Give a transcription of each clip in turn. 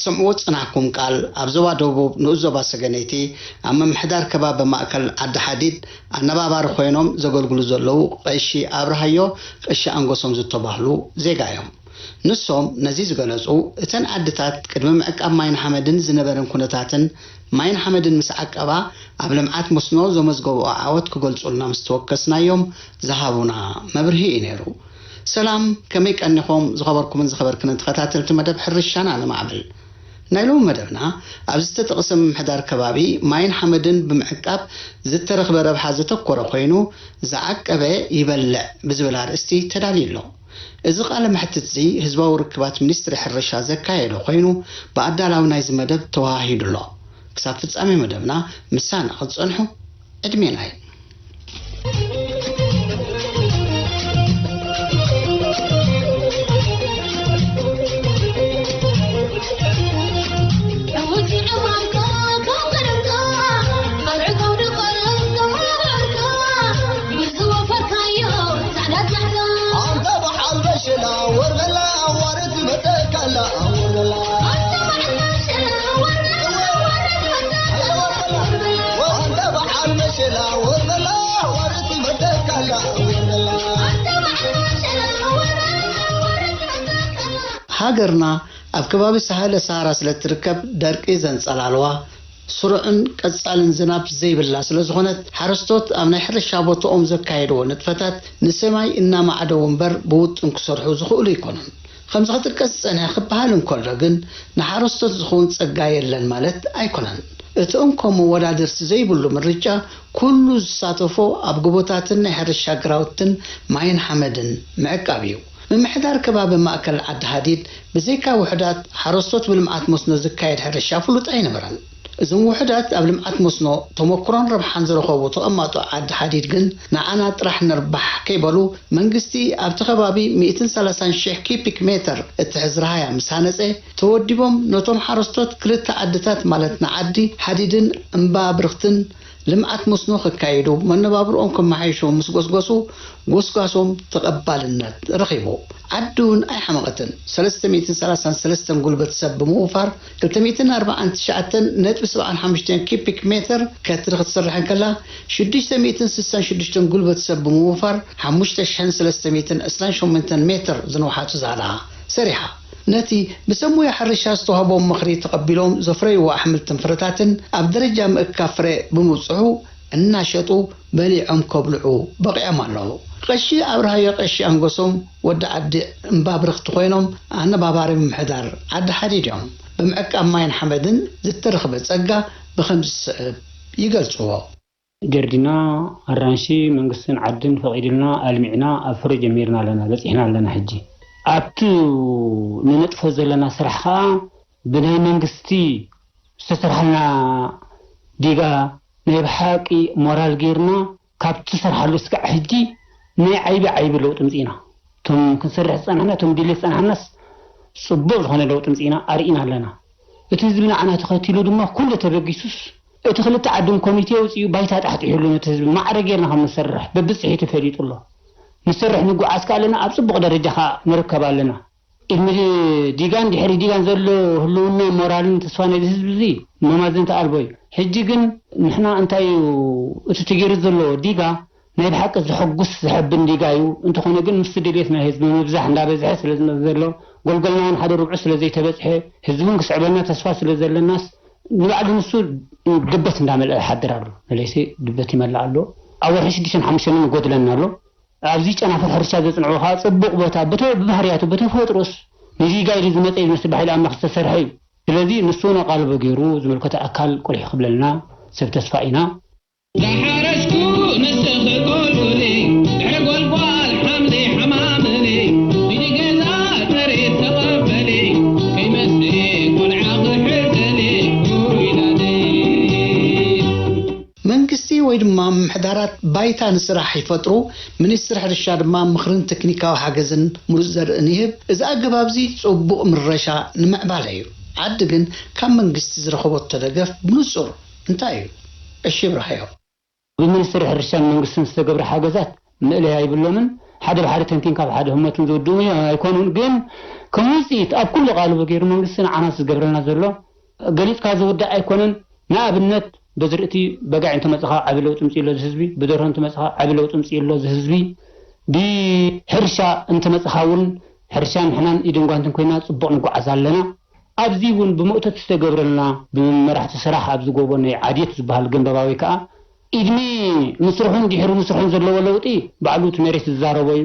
سمعوا صنعكم قال أبزوا دوبوب نوزوا سجنيتي أما محدار كباب مأكل عد حديد أنا بابار خوينهم زقول جلوزلو قشي أبرهايو قشي أنقصهم زتباهلو زيجايهم نصهم نزيز جلزو تن عدتات كدم معك أمين حمدن زنبرن كنتاتن ماين حمدن مسعك أبا قبل معات مسنو زمزجو عوض كقول صلنا مستوكسنا يوم ذهبونا مبرهي إنيرو سلام كميك أنكم زخبركم من زخبر كنت خطاتل تمدب حرشان على معبل نايلون مدبنا أبزت تقسم محدار كبابي ماين حمدن بمعقاب زت رخبر بحازته كورا خوينو زعق أبي يبلع بزبلار استي تداليلو إذا قال محتت زي هزبا وركبات منستر حرشا زكايلو خوينو بعد لاو نايز مدب تواهيد الله كسافت أمي مدبنا مسان أخذ صنحو أدمين هاي هاجرنا أبكباب السهالة سهرة سلتركب دركي زن صلالوا سرعن قصالن زناب زي بالله سلازغونت حرستوت امنا حرش شابوتو ام زكايدو نتفتات نسماي انما عدو منبر بوت انكسرحو زخول يكونن خمسة تركصنا خبالن كلرغن نحرستوت زخون صغا يلن مالت ايكونن اتونكم ودادرس زي بلو مرجا كله زساتفو ابغبوتاتن حرش شاغراوتن ماين حمدن معقابيو من محدار كباب ماكل عد حديد بزيكا وحدات حرستوت بالمعات مسنو زكايد حرش شافلوت اي نبرن إذن وحدات قبل ما أتمسنو تمكرون ربحان زرخوبو تأماتو عد حديد جن نعنا طرح نربح كيبالو منقستي أبتخبابي 230 شيح كيبيك متر اتحزرها مسانسة توديبهم نوتم حرستوت كلت عدتات مالتنا عدي حديدن انبابرختن لما أتمسنو خكايدو من بابر أمكم معيشو مسقسقسو قسقسوم تقبالنا رخيبو عدون أي حمقة 333 قلبت سب موفر 340 نت بسبع عن 5 كيبيك متر كترخت صرحن كلا 666 قلبت سب موفر 5300 متر زنوحات زعلها سريحة نتي بسمو يحرش استوهبهم مخري تقبلهم زفري وأحمل تنفرتاتن أبدرجة مكافرة بموصعو الناشطو بليعهم كبلعو بقي مالو قشي أبرها قشي أنقصهم ود عد مبابرخ تخوينهم أنا باباري محدار عد حديدهم بمعك أمين حمدن زترخ بتسقى ب5 يقلصوا جردنا الرانشي منقسن عدن فقيدنا المعنا أفرج جميرنا لنا بسحنا لنا حجي أبتو ننطفو زلنا سرحا بناي منقستي استسرحنا ديغا نيبحاقي مورال غيرنا كابتو سرحلو سكع حجي ناي عيب لو تمزينا توم كنسرح صنعنا توم ديلي صنعنا صبور هنا لو تمزينا أرئينا لنا اتهزبنا عنا تخلتيلو دما كل تبقيسوس اتخلت عدم كوميتي وصيو بايتات احت يحلو نتهزب ما عرقيرنا هم نسرح ببصحي تفريط الله نسرح نقو عسكا لنا أبصبق درجها نركب لنا إلمي ديغان دي حري ديغان زلو هلونا مورالين تسواني بحزب زي ممازن تقالبوي حجيقن نحنا انتايو اتتجير زلو ديغا نايب حق زحقوس زحبن ديغايو انتو خونا قن مستدليتنا هزبن مبزح ندا بزحي سلزنا زلو قلقلنا نحادو ربع سلزي تبزحي هزبن كسعبنا تسوا سلزل الناس نبعد نسو دبت ندامل حدرارو ليسي دبت يملعلو أول حش ديشن حمشمن قدلنا له أبزيج أنا في الحرشة زنعوها صبق بوتا بتو بهرياتو بتو فوتروس نجي قايد زمت أي نسبح إلى أمخ تسرحي الذي نسونا قالوا بجيرو زملكة أكل كل يخبلنا سبت سفائنا መንግስቲ ወይ ድማ ምሕዳራት ባይታ ንስራሕ ይፈጥሩ ሚኒስትር ሕርሻ ድማ ምኽርን ቴክኒካዊ ሓገዝን ሙሉእ ዘርእን ይህብ እዚ ኣገባብ እዚ ጽቡቕ ምረሻ ንምዕባለ እዩ ዓዲ ግን ካብ መንግስቲ ዝረኸበቶ ደገፍ ብንጹር እንታይ እዩ እሺ ብራህዮ ብሚኒስትር ሕርሻን መንግስትን ዝተገብረ ሓገዛት ምእለያ ይብሎምን ሓደ ብሓደ ተንቲን ካብ ሓደ ህመቱን ዝወድኡ ኣይኮኑን ግን ከምውፅኢት ኣብ ኩሉ ቃልቡ ገይሩ መንግስትን ዓናት ዝገብረና ዘሎ ገሊጽካ ዝውዳእ ኣይኮነን ንኣብነት በዝርእቲ በጋዕ እንተመጽኻ ዓቢ ለውጥ ምጽኢሎ ዝህዝቢ ብደርሆ እንተመጽኻ ዓቢ ለውጥ ምጽኢሎ ዝህዝቢ ብሕርሻ እንተመጽኻ እውን ሕርሻን ሕናን ኢድንጓንትን ኮይና ጽቡቕ ንጓዓዝ ኣለና ኣብዚ እውን ብመእተት ዝተገብረልና ብመራሕቲ ስራሕ ኣብ ዝጎቦ ናይ ዓድየት ዝበሃል ገንበባዊ ከዓ ኢድሚ ምስርሑን ድሕሪ ምስርሑን ዘለዎ ለውጢ ባዕሉ እቲ መሬት ዝዛረቦ እዩ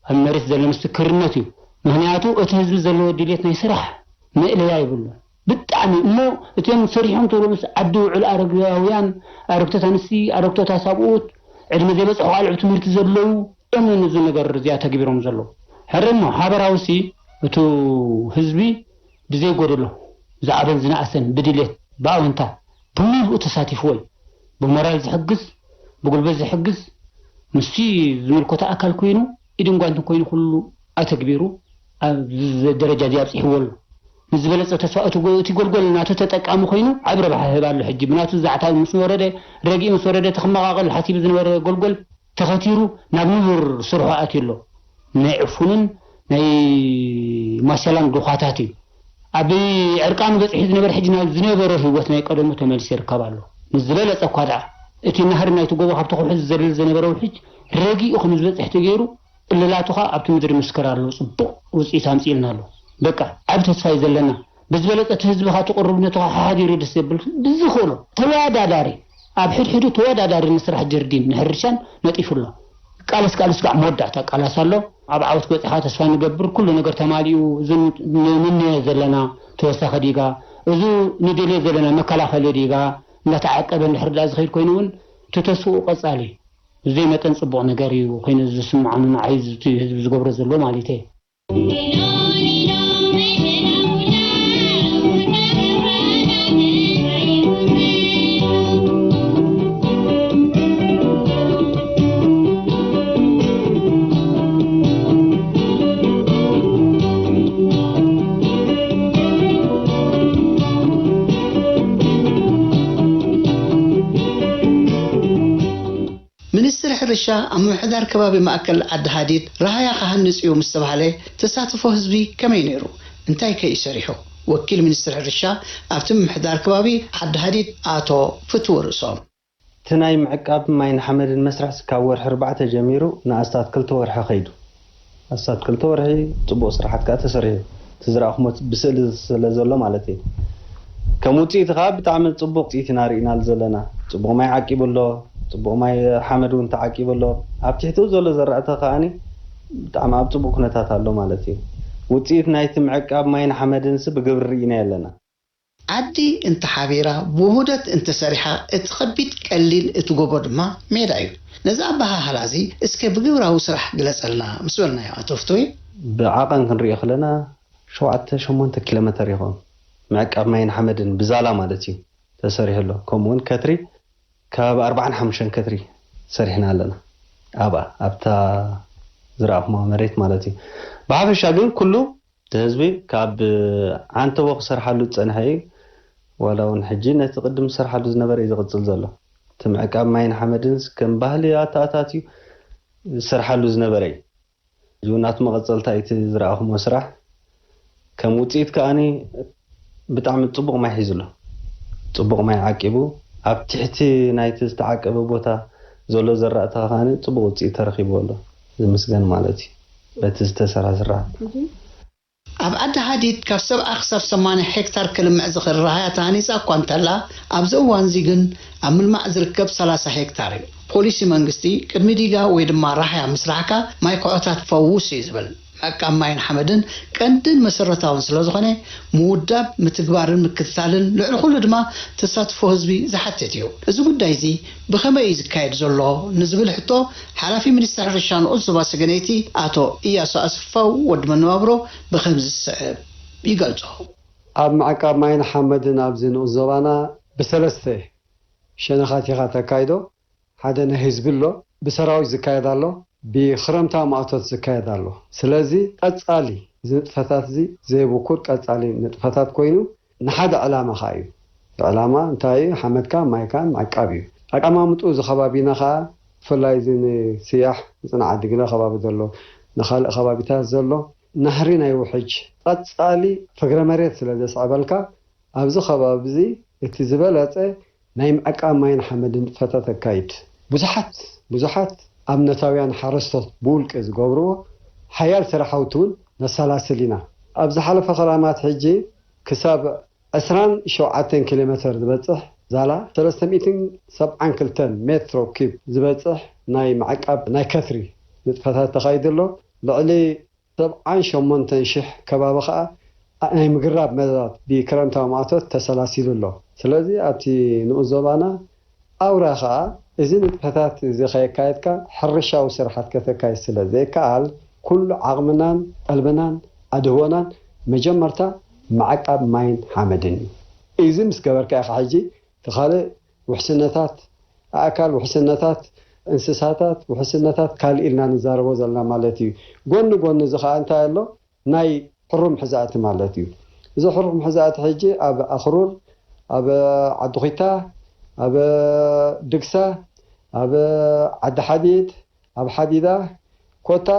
ኣብ መሬት ዘሎ ምስክርነት እዩ ምክንያቱ እቲ ህዝቢ ዘለዎ ድሌት ናይ ስራሕ ምእለያ ይብሉ ብጣዕሚ እሞ እቶም ሰሪሖም ተብሎ ምስ ዓዲ ውዕል ኣረጋውያን ኣረግቶት ኣንስቲ ኣረግቶት ኣሳብኡት ዕድመ ዘይበፅሑ ቃልዕ ትምህርቲ ዘለው እምን እዚ ነገር እዚኣ ተግቢሮም ዘለው ሕርሞ ሓበራውሲ እቲ ህዝቢ ብዘይ ጎደሎ ዝዓበን ዝናእሰን ብድሌት ብኣወንታ ብምሉእ ተሳቲፉ ወይ ብሞራል ዝሕግዝ ብጉልበት ዝሕግዝ ምስቲ ዝምልከቶ ኣካል ኮይኑ ኢድን ጓንትን ኮይኑ ኩሉ ኣተግቢሩ ኣብ ደረጃ እዚ ኣብፅሕዎሉ ንዝበለፀ ተስፋ እቲ ጎልጎል ናቱ ተጠቃሚ ኮይኑ ዓብ ረብሓ ይህባሉ ሕጂ ብናቱ ዛዕታዊ ምስ ወረደ ረጊእ ምስ ወረደ ተኸመቓቐል ሓሲብ ዝነበረ ጎልጎል ተኸቲሩ ናብ ንቡር ስርሑ ኣትዩሎ ናይ ዕፉንን ናይ ማሸላን ዱኻታት እዩ ኣብ ዕርቃኑ በፅሒ ዝነበረ ሕጂ ናብ ዝነበረ ህይወት ናይ ቀደሙ ተመሊሱ ይርከብ ኣሎ ንዝበለፀ እኳ ደኣ እቲ ናህሪ ናይቲ ጎቦ ካብቲ ኩሕዝ ዘለል ዝነበረ ውሕጅ ረጊኡ ከም ዝበፅሕ ተገይሩ እልላቱኻ ኣብቲ ምድሪ ምስከር ኣሎ ጽቡቕ ውፅኢት ኣምፂልና ኣሎ በቃ ዓብ ተስፋ እዩ ዘለና ብዝበለፀ ህዝብኻ ተቕርብነትኻ ሓዲሩ ደስ ዘብል ብዝኽእሎ ተወዳዳሪ ኣብ ሕድሕዱ ተወዳዳሪ ንስራሕ ጀርዲን ንሕርሻን ነጢፉሎ ቃልስ ጋዕ መወዳእታ ቃላስ ኣሎ ኣብ ዓወት በፂኻ ተስፋ ንገብር ኩሉ ነገር ተማሊኡ ንንየ ዘለና ተወሳኺ ዲጋ እዚ ንደልየ ዘለና መከላኸሊ ዲጋ እናተዓቀበ ንሕርዳ ዝኸይድ ኮይኑ እውን ተተስኡ ቀጻሊ ዘይ መጠን ጽቡቕ ነገር እዩ ኮይኑ ዝስምዓኑ ንዓይዝ ህዝቢ ዝገብሮ ዘሎ ማለት እዩ ሚኒስትር ሕርሻ ኣብ ምሕዳር ከባቢ ማእከል ዓዲ ሃዲድ ራህያ ካህንጽ እዩ ምስ ተባሃለ ተሳትፎ ህዝቢ ከመይ ነይሩ እንታይ ከይሰሪሑ ወኪል ሚኒስትር ሕርሻ ኣብቲ ምሕዳር ከባቢ ዓዲ ሃዲድ ኣቶ ፍትው ርእሶም እቲ ናይ ምዕቃብ ማይን ሓመድን መስራሕ ካብ ወርሒ 4 ጀሚሩ ንኣስታት 2 ወርሒ ኸይዱ ኣስታት 2 ወርሒ ጽቡቕ ስራሓት ከዓ ተሰሪሑ ትዝራእኹሞ ብስእሊ ስለ ዘሎ ማለት እዩ ከም ውፅኢት ከዓ ብጣዕሚ ጽቡቕ ውፅኢት ኢና ርኢና ዘለና ጽቡቕ ማይ ዓቂቡሎ ጽቡቕ ማይ ሓመድ እውን ተዓቂቡሎ ኣብ ትሕቲኡ ዘሎ ዘራእቲ ከዓኒ ብጣዕሚ ኣብ ጽቡቕ ኩነታት ኣሎ ማለት እዩ ውፅኢት ናይቲ ምዕቃብ ማይን ሓመድን ብግብሪ ርኢና ኣለና ዓዲ እንተ ሓቢራ ብውህደት እንተ ሰሪሓ እቲ ከቢድ ቀሊል እቲ ጎቦ ድማ ሜዳ እዩ ነዛ ኣባሃህላ እዚ እስከ ብግብራዊ ስራሕ ግለጸልና ምስ በልናዮ ኣቶ ፍትወይ ብዓቐን ክንሪኦ ከለና 7-8 ኪሎ ሜትር ይኾን ምዕቃብ ማይን ሓመድን ብዛላ ማለት እዩ ተሰሪሕሎ ከምኡውን ከትሪ ካብ 45 ከትሪ ሰሪሕና ኣለና ኣብታ ዝራእኹሞ መሬት ማለት እዩ ብሓፈሻ ግን ኩሉ ህዝቢ ካብ ዓንተቦ ክሰርሓሉ ዝፀንሐ እዩ ወላ እውን ሕጂ ነቲ ቅድም ዝሰርሓሉ ዝነበረ እዩ ዝቕፅል ዘሎ እቲ ምዕቃብ ማይን ሓመድን ከም ባህሊ ኣታኣታት እዩ ዝሰርሓሉ ዝነበረ እዩ ናቱ መቐፀልታ እቲ ዝራእኹሞ ስራሕ ከም ውፅኢት ከዓኒ ብጣዕሚ ጽቡቕ ማይ ሒዙሎ ጽቡቕ ማይ ዓቂቡ ኣብ ትሕቲ ናይቲ ዝተዓቀበ ቦታ ዘሎ ዘራእቲ ከዓኒ ጽቡቕ ውፅኢት ተረኺቡ ኣሎ ዝምስገን ማለት እዩ በቲ ዝተሰርሐ ስራሕ ኣብ ዓዲ ሃዲድ ካብ 70 ክሳብ 80 ሄክታር ክልምዕ ዝኽእል ራህያ ተሃኒፃ እኳ እንተላ ኣብዚ እዋን እዚ ግን ኣብ ምልማዕ ዝርከብ 30 ሄክታር እዩ ፖሊሲ መንግስቲ ቅድሚ ዲጋ ወይ ድማ ራህያ ምስራሕካ ማይ ኩዖታት ፈውስ እዩ ዝብል ዕቃብ ማይን ሓመድን ቀንድን መሰረታውን ስለዝኾነ ምውዳብ ምትግባርን ምክትታልን ልዕሊ ኩሉ ድማ ተሳትፎ ህዝቢ ዝሓትት እዩ እዚ ጉዳይ እዚ ብኸመይ ዝካየድ ዘሎ ንዝብል ሕቶ ሓላፊ ሚኒስትር ሕርሻን ቁፅባ ሰገነይቲ አቶ ኢያሱ አስፋው ወዲ መነባብሮ ብኸምዚ ዝስዕብ ይገልጹ ኣብ ዕቃብ ማይን ሓመድን ኣብ ዝንዕዘባና ብሰለስተ ሸነኻት ኢኻ ተካይዶ ሓደ ናይ ህዝቢ ኣሎ ብሰራዊት ዝካየድ ኣሎ ብክረምታዊ ማእቶት ዝካየድ ኣሎ ስለዚ ቀጻሊ ንጥፈታት እዚ ዘይብኩር ቀጻሊ ንጥፈታት ኮይኑ ንሓደ ዕላማ ኸ እዩ ዕላማ እንታይ እዩ ሓመድካ ማይካን ዕቃብ እዩ ኣቀማምጡ ዝኸባቢና ኸ ብፍላይ እዚ ንስያሕ ፅንዓ ድግለ ከባቢ ዘሎ ንኻልእ ከባቢታት ዘሎ ናህሪ ናይ ውሕጅ ቀጻሊ ፍግረ መሬት ስለ ዘስዕበልካ ኣብዚ ከባቢ እዚ እቲ ዝበለፀ ናይ ዕቃብ ማይን ሓመድን ንጥፈታት ኣካይድ ብዙሓት ኣብነታውያን ሓረስቶት ብውልቂ ዝገብርዎ ሓያል ስራሕቲ እውን ነሰላስል ኢና ኣብ ዝሓለፈ ክራማት ሕጂ ክሳብ 27 ኪሎ ሜትር ዝበፅሕ ዛላ 372 ሜትሮ ኪብ ዝበፅሕ ናይ ዕቃብ ናይ ከትሪ ንጥፈታት ተኻይድሎ ልዕሊ 78,000 ከባቢ ከዓ ናይ ምግራብ መደባት ብክረምታዊ ማእቶት ተሰላሲሉ ኣሎ ስለዚ ኣብቲ ንዕዘባና ኣውራ ከዓ እዚ ንጥፈታት እዚ ከየካየድካ ሕርሻዊ ስራሕት ከተካይድ ስለ ዘይከኣል ኩሉ ዓቕምናን ቀልብናን ኣድህቦናን መጀመርታ ዕቃብ ማይን ሓመድን እዩ እዚ ምስ ገበርካ ኢኻ ሕጂ ተኻልእ ውሕስነታት ኣካል ውሕስነታት እንስሳታት ውሕስነታት ካልእ ኢልና ንዛረቦ ዘለና ማለት እዩ ጎኒ እዚ ከዓ እንታይ ኣሎ ናይ ሕሩም ሕዛእቲ ማለት እዩ እዚ ሕሩም ሕዛእቲ ሕጂ ኣብ ኣኽሩር ኣብ ዓዲኺታ ኣብ ድግሳ ኣብ ዓዲ ሓዲድ ኣብ ሓዲዳ ኮታ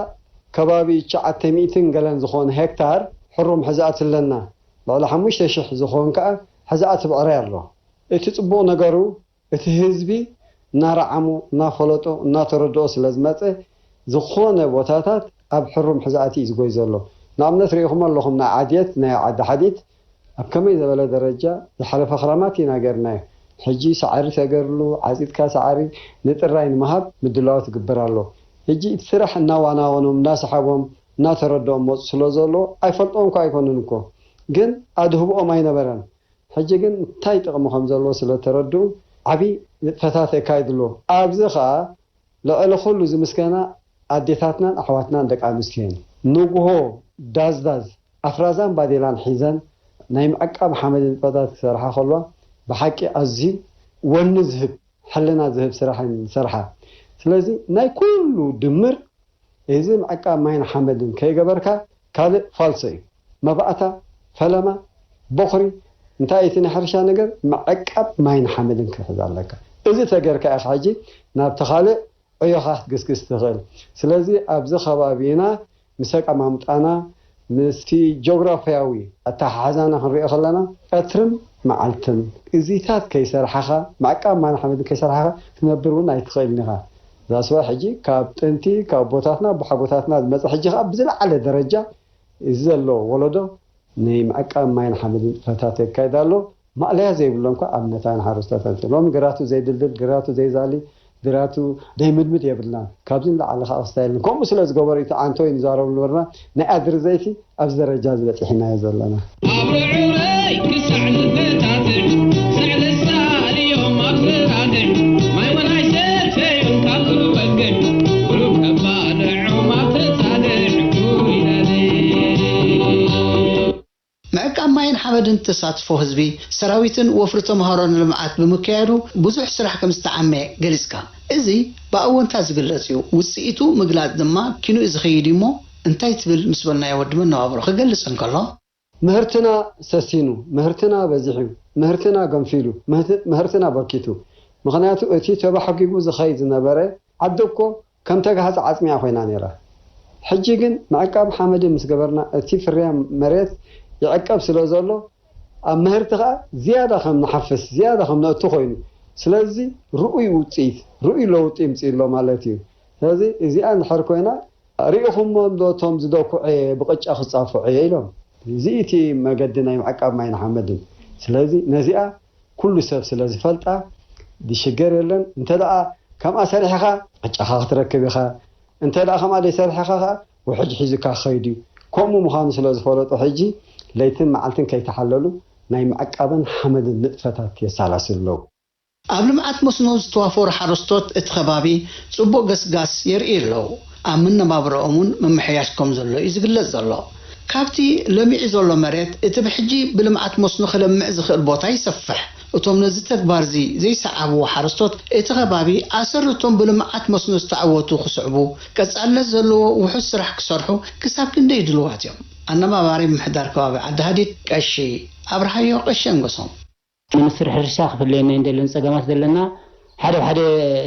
ከባቢ 900 ገለን ዝኾነ ሄክታር ሕሩም ሕዛእቲ ኣለና ልዕሊ 5,000 ዝኾን ከዓ ሕዛእቲ ብዕራይ ኣሎ እቲ ጽቡቕ ነገሩ እቲ ህዝቢ እናረዓሙ እናፈለጦ እናተረድኦ ስለ ዝመፀ ዝኾነ ቦታታት ኣብ ሕሩም ሕዛእቲ እዩ ዝጎይ ዘሎ ንኣብነት ሪኢኹም ኣለኹም ናይ ዓድየት ናይ ዓዲ ሓዲድ ኣብ ከመይ ዝበለ ደረጃ ዝሓለፈ ክራማት ኢና ገርናዮ ሕጂ ሳዕሪ ተገርሉ ዓፂድካ ሳዕሪ ንጥራይ ንምሃብ ምድላው ትግበር ኣሎ ሕጂ እቲ ስራሕ እናዋናወኖም እናሰሓቦም እናተረድኦም መፁ ስለ ዘሎ ኣይፈልጦም እኳ ኣይኮኑን እኮ ግን ኣድህብኦም ኣይነበረን ሕጂ ግን እንታይ ጥቕሚ ከም ዘለዎ ስለተረድኡ ዓብይ ንጥፈታት የካይድሎ ኣብዚ ከዓ ልዕሊ ኩሉ ዝምስገና ኣዴታትናን ኣሕዋትናን ደቂ ኣንስትዮን ንጉሆ ዳዝዳዝ ኣፍራዛን ባዴላን ሒዘን ናይ ዕቃብ ሓመድን ንጥፈታት ክሰርሓ ከለዋ ብሓቂ ኣዝዩ ወኒ ዝህብ ሕልና ዝህብ ስራሕ ሰርሓ ስለዚ ናይ ኩሉ ድምር እዚ ዕቃብ ማይን ሓመድን ከይገበርካ ካልእ ፋልሶ እዩ መባእታ ፈለማ በኽሪ እንታይ እቲ ናይ ሕርሻ ነገር ዕቃብ ማይን ሓመድን ክሕዝ ኣለካ እዚ ተገርካ ኢኻ ሕጂ ናብ ተኻልእ ዕዮኻ ክትግስግስ ትኽእል ስለዚ ኣብዚ ከባቢና ምስ ኣቀማምጣና ምስቲ ጂኦግራፊያዊ ኣተሓሓዛና ክንሪኦ ከለና ቀትርን መዓልትን እዚታት ከይሰርሓኻ ዕቃብ ማይን ሓመድን ከይሰርሓኻ ትነብር እውን ኣይትኽእልን ኢኻ ዛስባ ሕጂ ካብ ጥንቲ ካብ ቦታትና ብሓጎታትና ዝመፀ ሕጂ ከዓ ብዝለዓለ ደረጃ እዚ ዘሎ ወለዶ ናይ ዕቃብ ማይን ሓመድን ንጥፈታት የካይድ ኣሎ ማዕለያ ዘይብሎ እንኳ ኣብነታን ሓረስቶታት ሎሚ ግራቱ ዘይድልድል ግራቱ ዘይዛሊ ግራቱ ደይምድምድ የብልናን ካብዚ ንላዕሊ ከዓ ክስታይልን ከምኡ ስለ ዝገበሩ እቲ ዓንቶይ ንዛረቡ ነበርና ናይ ኣድሪ ዘይቲ ኣብዚ ደረጃ ዝበፂሕናዮ ዘለና ዕቃብ ማይን ሓመድን ተሳትፎ ህዝቢ ሰራዊትን ወፍሪ ተምሃሮን ልምዓት ብምክያዱ ብዙሕ ስራሕ ከም ዝተዓመየ ገሊፅካ እዚ ብኣወንታ ዝግለጽ እዩ ውፅኢቱ ምግላጽ ድማ ኪኑ ዝኸይድ እሞ እንታይ ትብል ምስ በልናዮ ወዲ መነባብሮ ክገልጽ እንከሎ ምህርትና ሰሲኑ ምህርትና በዚሑ ምህርትና ገንፊሉ ምህርትና በርኪቱ ምክንያቱ እቲ ተባሕጊጉ ዝኸይድ ዝነበረ ዓዲ እኮ ከም ተጋሃፀ ዓፅሚያ ኮይና ነይራ ሕጂ ግን ዕቃብ ሓመድን ምስ ገበርና እቲ ፍርያ መሬት يعقب سلازلو أمهرتها زيادة خم نحفز زيادة خم نأتخين سلازي رؤي وتيت رؤي لو تيمس إلا مالتي هذه إذا أنا حركونا ريهم دو توم زدوكو بقتش أخذ صافو عيلهم زيتي ما قدنا يعقب مع محمد سلازي نزيئة كل سب سلازي فلتة دي شجر لن انت لا كم أسرحها أخذ تركبها انت لا خم على سرحها وحج حزكا خيدي كم مخان سلاز فلط حجي ليتن معلتن كي تحللوا ناي معقبن حمد النطفتات يسالاسلو ኣብ ልምዓት መስኖ ዝተዋፈሩ ሓረስቶት እቲ ከባቢ ጽቡቕ ገስጋስ የርኢ ኣለዉ ኣብ መነባብሮኦምን መምሕያሽ ከም ዘሎ እዩ ዝግለጽ ዘሎ ካብቲ ለሚዑ ዘሎ መሬት እቲ ብሕጂ ብልምዓት መስኖ ክለምዕ ዝኽእል ቦታ ይሰፍሕ እቶም ነዚ ተግባር እዚ ዘይሰዓብዎ ሓረስቶት እቲ ከባቢ ኣሰርቶም ብልምዓት መስኖ ዝተዓወቱ ክስዕቡ ቀጻልነት ዘለዎ ውሑስ ስራሕ ክሰርሑ ክሳብ ክንደይ ድልዋት እዮም ኣነባባሪ ምሕዳር ከባቢ ዓዲ ሃዲድ ቀሺ ኣብርሃዮ ቀሸንጎሶም ንምስር ሕርሻ ክፍለየና እንደለን ፀገማት ዘለና ሓደ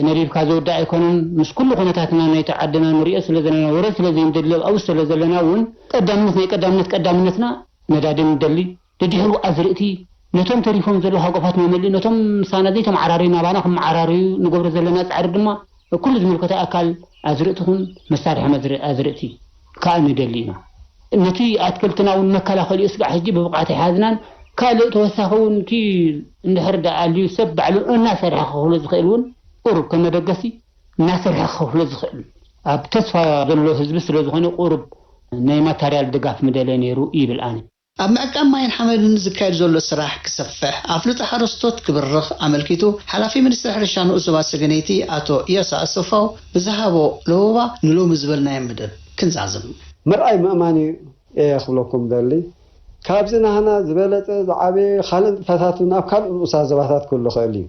ነሪብካ ዝወዳእ ኣይኮነን ምስ ኩሉ ኩነታትና ናይ ተዓድና ንሪኦ ስለ ዘለና ወረድ ስለ ዘይንድልብ ኣብ ስለ ዘለና እውን ቀዳምነትና ነዳድን ደሊ ድድሕሩ ኣዝርእቲ ነቶም ተሪፎም ዘሎ ሃቆፋት መመሊ ነቶም ምሳና ዘይቶም ዓራሪና ባና ከም ዓራሪ ንገብሮ ዘለና ጻዕሪ ድማ ኩሉ ዝምልከተ ኣካል ኣዝርእትኹን መሳርሒ ኣዝርእቲ ካል ንደሊና ነቲ ኣትክልትና እውን መከላኸሊ እስጋዕ ሕጂ ብብቕዓት ይሓዝናን ካልእ ተወሳኺውን እቲ እንድሕር ዳኣልዩ ሰብ ባዕሉ እናሰርሐ ክኸፍሎ ዝኽእል እውን ቁሩብ ከም መደገሲ እናሰርሐ ክኸፍሎ ዝኽእል ኣብ ተስፋ ዘሎ ህዝቢ ስለ ዝኾነ ቁሩብ ናይ ማተርያል ድጋፍ ምደለ ነይሩ ይብል ኣነ ኣብ ምዕቃብ ማይን ሓመድን ዝካየድ ዘሎ ስራሕ ክሰፍሕ ኣፍልጦ ሓረስቶት ክብርኽ ኣመልኪቱ ሓላፊ ሚኒስትሪ ሕርሻን ኡዞባት ሰገነይቲ ኣቶ ኢያሱ ኣሰፋው ብዝሃቦ ለበባ ንሎሚ ዝበልናዮ መደብ ክንዛዝም مرأي مأماني إيه خلوكم دلي كابزنا هنا زبالة عبي خالد فتاتنا بكال أسازباتات كله خالي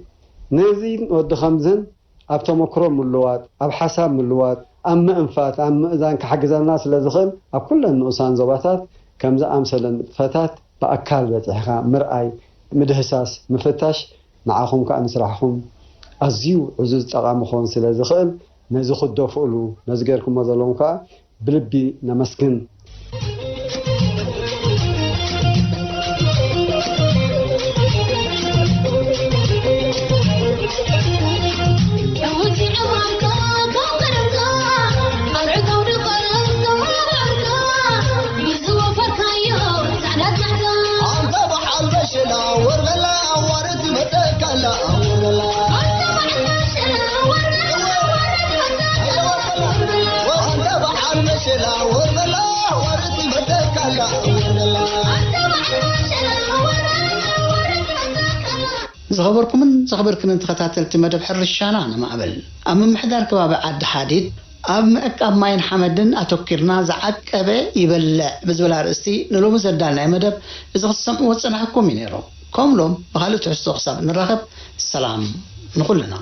نزين ود خمزن أب تمكرم ملوات أب حساب ملوات أم انفات أم إذا كحجز الناس اللي دخل أب كل النقصان زباتات كمز أمثلا فتات بأكال بتحقا مرأي مدهساس مفتش معهم كأن سرحهم أزيو عزوز تقامخون سلا دخل نزخ الدفولو نزجركم مظلوم كا بلبي نمسكن زخبركم تخاتلت مدب حرشانا أنا ما قبل أما محدار كباب عد حديد أما أكاب ماين حمدن أتوكرنا زعك أبي يبلع بزبلا رأسي نلوم زدالنا مدب إذا خصم وصنعكم ينيرو كم لهم بخالو تحسو خصاب نراقب السلام نقول لنا